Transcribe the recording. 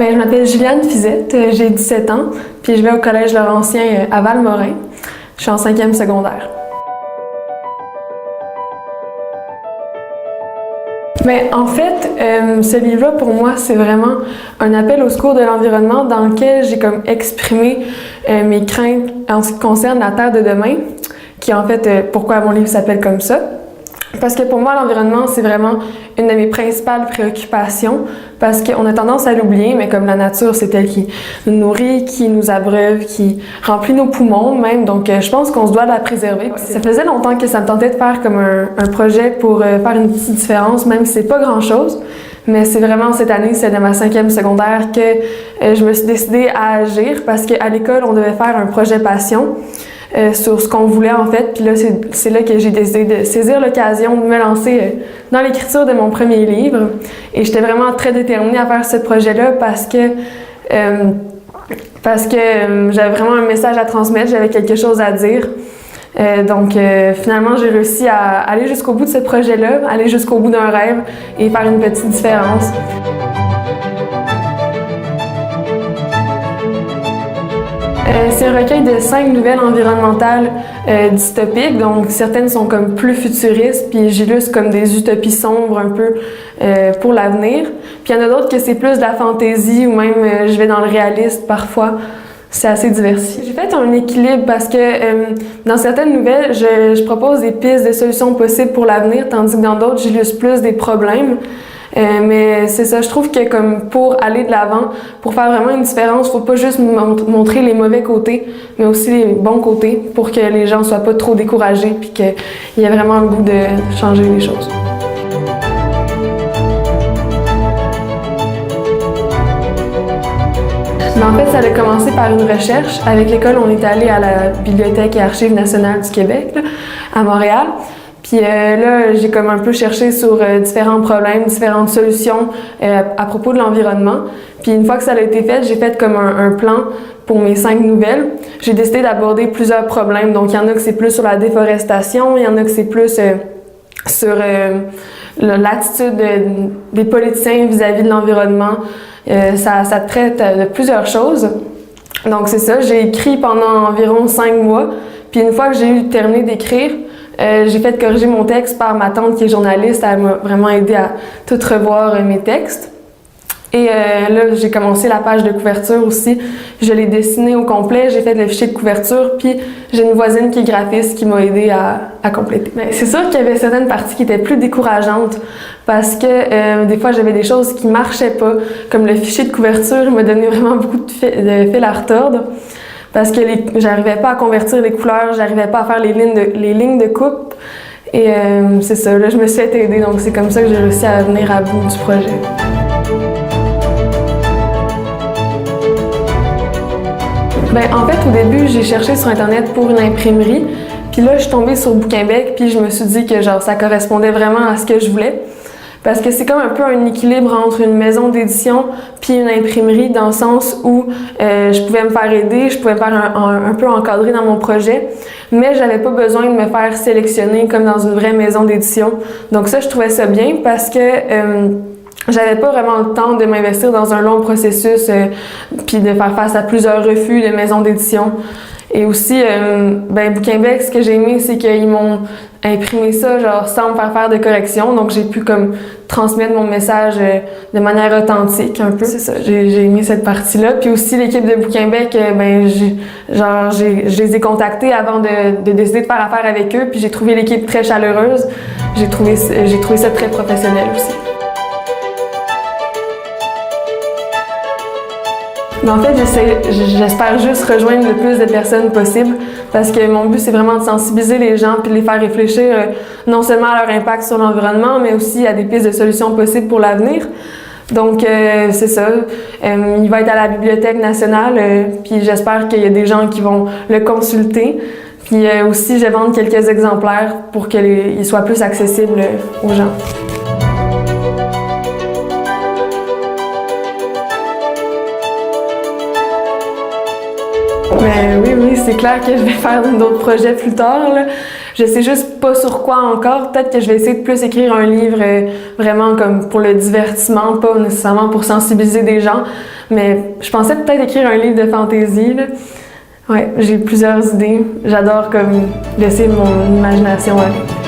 Je m'appelle Juliane Fizette, j'ai 17 ans, puis je vais au Collège Laurentien à Val-Morin. Je suis en 5e secondaire. En fait, ce livre-là, pour moi, c'est vraiment un appel au secours de l'environnement dans lequel j'ai comme exprimé mes craintes en ce qui concerne la Terre de demain, qui est en fait pourquoi mon livre s'appelle comme ça. Parce que pour moi, l'environnement, c'est vraiment une de mes principales préoccupations, parce qu'on a tendance à l'oublier, mais comme la nature, c'est elle qui nous nourrit, qui nous abreuve, qui remplit nos poumons même, donc je pense qu'on se doit la préserver. Ça faisait longtemps que ça me tentait de faire comme un projet pour faire une petite différence, même si c'est pas grand-chose, mais c'est vraiment cette année, c'est de ma 5e secondaire, que je me suis décidée à agir, parce qu'à l'école, on devait faire un projet passion, sur ce qu'on voulait en fait. Puis là, c'est là que j'ai décidé de saisir l'occasion de me lancer dans l'écriture de mon premier livre. Et j'étais vraiment très déterminée à faire ce projet-là parce que j'avais vraiment un message à transmettre, j'avais quelque chose à dire. Finalement, j'ai réussi à aller jusqu'au bout de ce projet-là, aller jusqu'au bout d'un rêve et faire une petite différence. C'est un recueil de 5 nouvelles environnementales dystopiques, donc certaines sont comme plus futuristes, puis j'illustre comme des utopies sombres un peu pour l'avenir. Puis il y en a d'autres que c'est plus de la fantaisie ou même je vais dans le réaliste parfois. C'est assez diversifié. J'ai fait un équilibre parce que dans certaines nouvelles, je propose des pistes de solutions possibles pour l'avenir, tandis que dans d'autres, j'illustre plus des problèmes. Mais c'est ça, je trouve que comme pour aller de l'avant, pour faire vraiment une différence, faut pas juste montrer les mauvais côtés, mais aussi les bons côtés pour que les gens soient pas trop découragés puis qu'il y ait vraiment le goût de changer les choses. En fait, ça a commencé par une recherche. Avec l'école, on est allé à la Bibliothèque et Archives nationales du Québec, là, à Montréal. Puis là, j'ai comme un peu cherché sur différents problèmes, différentes solutions à propos de l'environnement. Puis une fois que ça a été fait, j'ai fait comme un plan pour mes 5 nouvelles. J'ai décidé d'aborder plusieurs problèmes. Donc, il y en a que c'est plus sur la déforestation, il y en a que c'est plus sur l'attitude des politiciens vis-à-vis de l'environnement. Ça traite de plusieurs choses. Donc, c'est ça. J'ai écrit pendant environ 5 mois. Puis une fois que j'ai eu terminé d'écrire, j'ai fait corriger mon texte par ma tante qui est journaliste. Elle m'a vraiment aidé à tout revoir mes textes. Et là, j'ai commencé la page de couverture aussi. Je l'ai dessinée au complet, j'ai fait le fichier de couverture, puis j'ai une voisine qui est graphiste qui m'a aidé à compléter. C'est sûr qu'il y avait certaines parties qui étaient plus décourageantes parce que des fois, j'avais des choses qui marchaient pas, comme le fichier de couverture, il m'a donné vraiment beaucoup de fil à retordre. Parce que j'arrivais pas à convertir les couleurs, j'arrivais pas à faire les lignes de coupe. Et c'est ça, là, je me suis fait aider, donc c'est comme ça que j'ai réussi à venir à bout du projet. En fait, au début, j'ai cherché sur Internet pour une imprimerie. Puis là, je suis tombée sur Bouquinbec, puis je me suis dit que genre ça correspondait vraiment à ce que je voulais. Parce que c'est comme un peu un équilibre entre une maison d'édition puis une imprimerie dans le sens où je pouvais me faire aider, je pouvais me faire un peu encadrer dans mon projet, mais j'avais pas besoin de me faire sélectionner comme dans une vraie maison d'édition. Donc ça, je trouvais ça bien parce que j'avais pas vraiment le temps de m'investir dans un long processus puis de faire face à plusieurs refus de maisons d'édition. Et aussi, Bouquinbec, ce que j'ai aimé, c'est qu'ils m'ont imprimé ça genre sans me faire de correction. Donc, j'ai pu comme transmettre mon message de manière authentique un peu. C'est ça, j'ai aimé cette partie-là. Puis aussi, l'équipe de Bouquinbec, je les ai contactés avant de décider de faire affaire avec eux. Puis j'ai trouvé l'équipe très chaleureuse. J'ai trouvé ça très professionnel aussi. En fait, j'espère juste rejoindre le plus de personnes possible parce que mon but, c'est vraiment de sensibiliser les gens puis de les faire réfléchir non seulement à leur impact sur l'environnement, mais aussi à des pistes de solutions possibles pour l'avenir. Donc, c'est ça. Il va être à la Bibliothèque nationale, puis j'espère qu'il y a des gens qui vont le consulter. Puis aussi, je vais vendre quelques exemplaires pour qu'il soit plus accessible aux gens. Oui, c'est clair que je vais faire d'autres projets plus tard, là. Je sais juste pas sur quoi encore. Peut-être que je vais essayer de plus écrire un livre vraiment comme pour le divertissement, pas nécessairement pour sensibiliser des gens. Mais je pensais peut-être écrire un livre de fantasy, là. Ouais, j'ai plusieurs idées. J'adore comme laisser mon imagination aller.